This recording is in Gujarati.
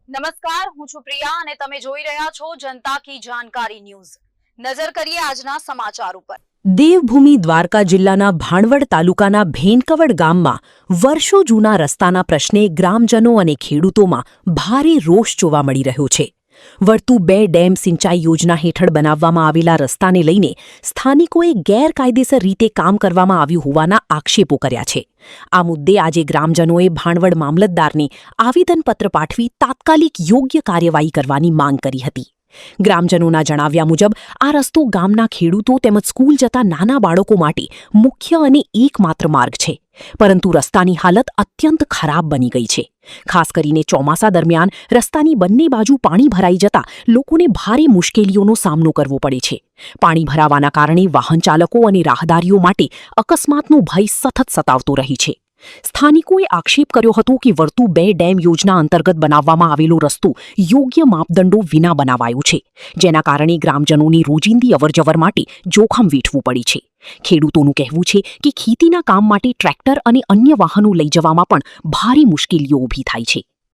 નમસ્કાર, હું છું પ્રિયા અને તમે જોઈ રહ્યા છો જનતા કી જાણકારી ન્યૂઝ। નજર કરીએ આજના સમાચાર ઉપર। દેવભૂમિ દ્વારકા જિલ્લાના ભાણવડ તાલુકાના ભેનકવડ ગામમાં વર્ષો જૂના રસ્તાના પ્રશ્ને ગ્રામજનો અને ખેડૂતોમાં ભારે રોષ જોવા મળી રહ્યો છે। વર્તુ 2 ડેમ સિંચાઈ યોજના હેઠળ બનાવવામાં આવેલા રસ્તાને લઈને સ્થાનિકોએ ગેરકાયદેસર રીતે કામ કરવામાં આવ્યું હોવાના આક્ષેપો કર્યા છે। આ મુદ્દે આજે ગ્રામજનોએ ભાણવડ મામલતદારને આવેદનપત્ર પાઠવી તાત્કાલિક યોગ્ય કાર્યવાહી કરવાની માંગ કરી હતી। ગ્રામજનોના જણાવ્યા મુજબ આ રસ્તો ગામના ખેડૂતો તેમજ સ્કૂલ જતા નાના બાળકો માટે મુખ્ય અને એકમાત્ર માર્ગ છે, પરંતુ રસ્તાની હાલત અત્યંત ખરાબ બની ગઈ છે। ખાસ કરીને ચોમાસા દરમિયાન રસ્તાની બંને બાજુ પાણી ભરાઈ જતા લોકોને ભારે મુશ્કેલીઓનો સામનો કરવો પડે છે। પાણી ભરાવાના કારણે વાહન ચાલકો અને રાહદારીઓ માટે અકસ્માતનો ભય સતત સતાવતો રહે છે। સ્થાનિકોએ આક્ષેપ કર્યો હતો કે વર્તુ 2 ડેમ યોજના અંતર્ગત બનાવવામાં આવેલો રસ્તો યોગ્ય માપદંડો વિના બનાવાયો છે, જેના કારણે ગ્રામજનોની રોજિંદી અવરજવર માટે જોખમ વેઠવું પડે છે। ખેડૂતોનું કહેવું છે કે ખેતીના કામ માટે ટ્રેક્ટર અને અન્ય વાહનો લઈ જવામાં પણ ભારે મુશ્કેલીઓ ઊભી થાય છે।